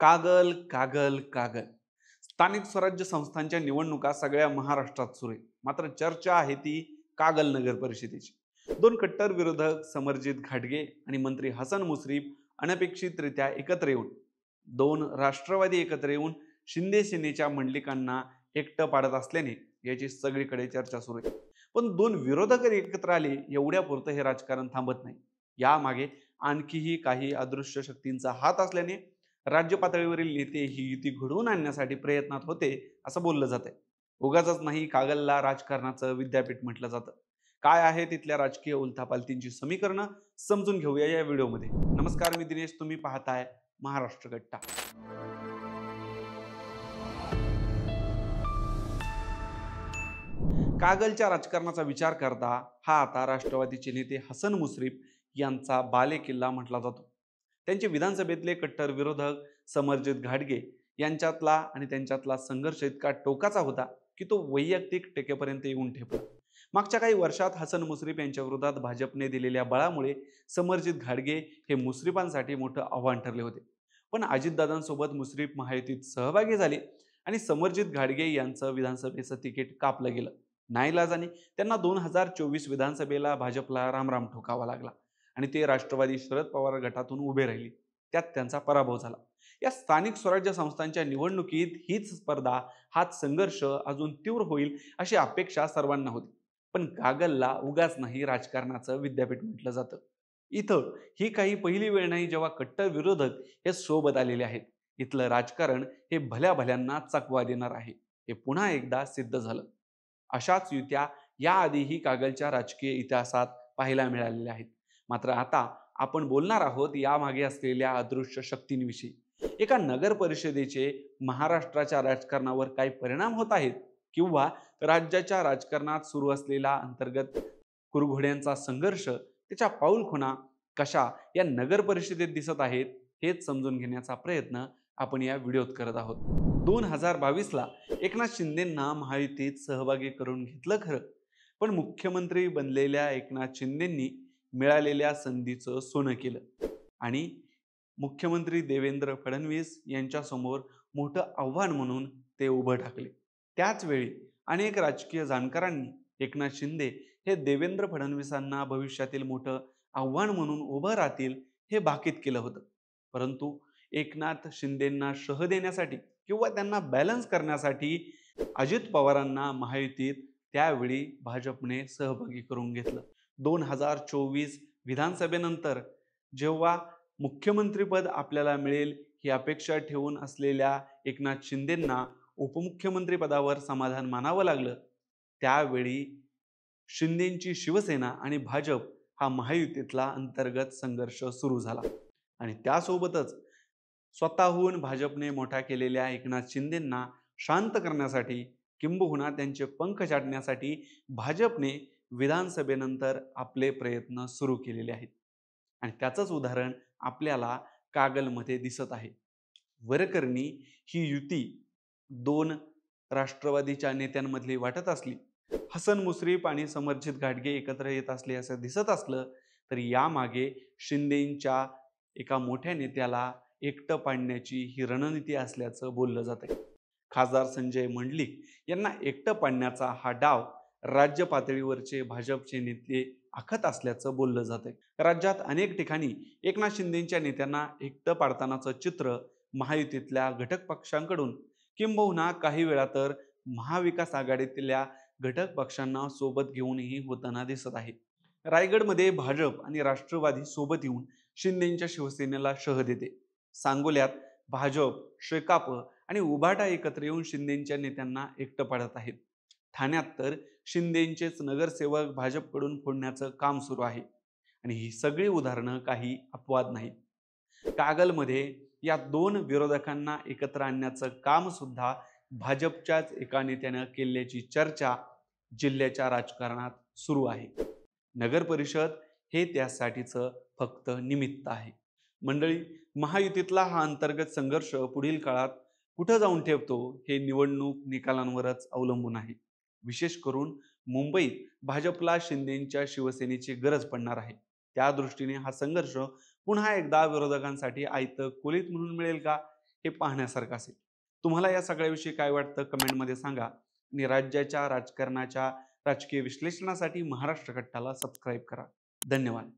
कागल कागल कागल. स्थानिक स्वराज्य संस्थांच्या निवडणुका सगळ्या महाराष्ट्रात सुरू आहे. मात्र चर्चा आहे ती कागल नगर परिषदेची. दोन कट्टर विरोधक समरजित घाटगे आणि मंत्री हसन मुश्रीफ अनपेक्षितरित्या एकत्र येऊन दोन राष्ट्रवादी एकत्र येऊन शिंदे सेनेच्या मंडलिकांना एकटं पाडत असल्याने याची सगळीकडे चर्चा सुरू आहे. पण दोन विरोधक एकत्र आले एवढ्यापुरतं हे राजकारण थांबत नाही. यामागे आणखीही काही अदृश्य शक्तींचा हात असल्याने राज्य पातळीवरील नेते ही युती घडवून आणण्यासाठी प्रयत्नात होते असं बोललं जात आहे. उगाचच नाही कागलला राजकारणाचं विद्यापीठ म्हटलं जातं. काय आहे तिथल्या राजकीय उलथापालथींची समीकरणं समजून घेऊया या व्हिडिओमध्ये. नमस्कार, मी दिनेश, तुम्ही पाहताय महाराष्ट्र गट्टा. कागलच्या राजकारणाचा विचार करता हा आता राष्ट्रवादीचे नेते हसन मुश्रीफ यांचा बालेकिल्ला म्हटला जातो. त्यांचे विधानसभेतले कट्टर विरोधक समरजित घाटगे त्यांच्यातला संघर्ष इतका टोकाचा होता की तो वैयक्तिक टेकेपर्यंत येऊन ठेपला. मागच्या काही वर्षात हसन मुश्रीफ यांच्या विरोधात भाजपने दिलेल्या बळामुळे समरजित घाटगे हे मुश्रीफांसाठी मोठं आव्हान ठरले होते. पण अजितदादांसोबत मुश्रीफ महायुतीत सहभागी झाले आणि समरजित घाटगे यांचं विधानसभेचं तिकीट कापलं गेलं. नाईलाजाने त्यांना 2024 विधानसभेला भाजपला रामराम ठोकावा लागला आणि ते राष्ट्रवादी शरद पवार गटातून उभे राहिले. त्यात त्यांचा पराभव झाला. या स्थानिक स्वराज्य संस्थांच्या निवडणुकीत हीच स्पर्धा, हाच संघर्ष अजून तीव्र होईल अशी अपेक्षा सर्वांना होती. पण कागलला उगाच नाही राजकारणाचं विद्यापीठ म्हटलं जातं. इथं ही काही पहिली वेळ नाही जेव्हा कट्टर विरोधक हे सोबत आलेले आहेत. इथलं राजकारण हे भल्या भल्यांना चकवा देणार आहे, हे पुन्हा एकदा सिद्ध झालं. अशाच युत्या याआधीही कागलच्या राजकीय इतिहासात पाहायला मिळालेल्या आहेत. मात्र आता आपण बोलणार आहोत यामागे असलेल्या अदृश्य शक्तींविषयी. एका नगर परिषदेचे महाराष्ट्राच्या राजकारणावर काय परिणाम होत आहेत किंवा राज्याच्या राजकारणात सुरू असलेला अंतर्गत कुरघोड्यांचा संघर्ष, त्याच्या पाऊलखुणा कशा या नगर परिषदेत दिसत आहेत, हेच समजून घेण्याचा प्रयत्न आपण या व्हिडिओत करत आहोत. 2022ला एकनाथ शिंदेंना महायुतीत सहभागी करून घेतलं खरं, पण मुख्यमंत्री बनलेल्या एकनाथ शिंदेंनी मिळालेल्या संधीचं सोनं केलं आणि मुख्यमंत्री देवेंद्र फडणवीस यांच्यासमोर मोठं आव्हान म्हणून ते उभं ठाकले. त्याच वेळी अनेक राजकीय जाणकारांनी एकनाथ शिंदे हे देवेंद्र फडणवीसांना भविष्यातील मोठं आव्हान म्हणून उभं राहतील हे भाकीत केलं होतं. परंतु एकनाथ शिंदेंना शह देण्यासाठी किंवा त्यांना बॅलन्स करण्यासाठी अजित पवारांना महायुतीत त्यावेळी भाजपने सहभागी करून घेतलं. 2024 विधानसभेनंतर जेव्हा मुख्यमंत्रीपद आपल्याला मिळेल ही अपेक्षा ठेवून असलेल्या एकनाथ शिंदेंना उपमुख्यमंत्री पदावर समाधान मानावं लागलं. त्यावेळी शिंदेंची शिवसेना आणि भाजप हा महायुतीतला अंतर्गत संघर्ष सुरू झाला आणि त्यासोबतच स्वतःहून भाजपने मोठ्या केलेल्या एकनाथ शिंदेंना शांत करण्यासाठी किंबहुना त्यांचे पंख छाटण्यासाठी भाजपने विधानसभेनंतर आपले प्रयत्न सुरू केलेले आहेत. आणि त्याचंच उदाहरण आपल्याला कागलमध्ये दिसत आहे. वरकरणी ही युती दोन राष्ट्रवादीच्या नेत्यांमधली वाटत असली, हसन मुश्रीफ आणि समरजित घाटगे एकत्र येत असले असं दिसत असलं, तर यामागे शिंदेंच्या एका मोठ्या नेत्याला एकटं पाडण्याची ही रणनीती असल्याचं बोललं जातंय. खासदार संजय मंडलिक यांना एकटं पाडण्याचा हा डाव राज्य पातळीवरचे भाजपचे नेते आखत असल्याचं बोललं जातंय. राज्यात अनेक ठिकाणी एकनाथ शिंदेंच्या नेत्यांना एकटं पाडतानाचं चित्र महायुतीतल्या घटक पक्षांकडून किंबहुना काही वेळा तर महाविकास आघाडीतल्या घटक पक्षांना सोबत घेऊनही होताना दिसत आहे. रायगडमध्ये भाजप आणि राष्ट्रवादी सोबत येऊन शिंदेंच्या शिवसेनेला शह देते. सांगोल्यात भाजप, शेकाप आणि उभाटा एकत्र येऊन शिंदेंच्या नेत्यांना एकटं पाडत आहेत. ठाण्यात तर शिंदेंचेच नगरसेवक भाजपकडून फोडण्याचं काम सुरू आहे. आणि ही सगळी उदाहरणं काही अपवाद नाहीत. कागलमध्ये या दोन विरोधकांना एकत्र आणण्याचं काम सुद्धा भाजपच्याच एका नेत्यानं केल्याची चर्चा जिल्ह्याच्या राजकारणात सुरू आहे. नगर परिषद हे त्यासाठीचं फक्त निमित्त आहे. मंडळी, महायुतीतला हा अंतर्गत संघर्ष पुढील काळात कुठं जाऊन ठेवतो हे निवडणूक निकालांवरच अवलंबून आहे. विशेष करून मुंबईत भाजपला शिंदेंच्या शिवसेनेची गरज पडणार आहे. त्या दृष्टीने हा संघर्ष पुन्हा एकदा विरोधकांसाठी आयतं खोलीत म्हणून मिळेल का, हे पाहण्यासारखं असेल. तुम्हाला या सगळ्याविषयी काय वाटतं कमेंटमध्ये सांगा आणि राज्याच्या राजकारणाच्या राजकीय विश्लेषणासाठी महाराष्ट्र कट्टाला सबस्क्राईब करा. धन्यवाद.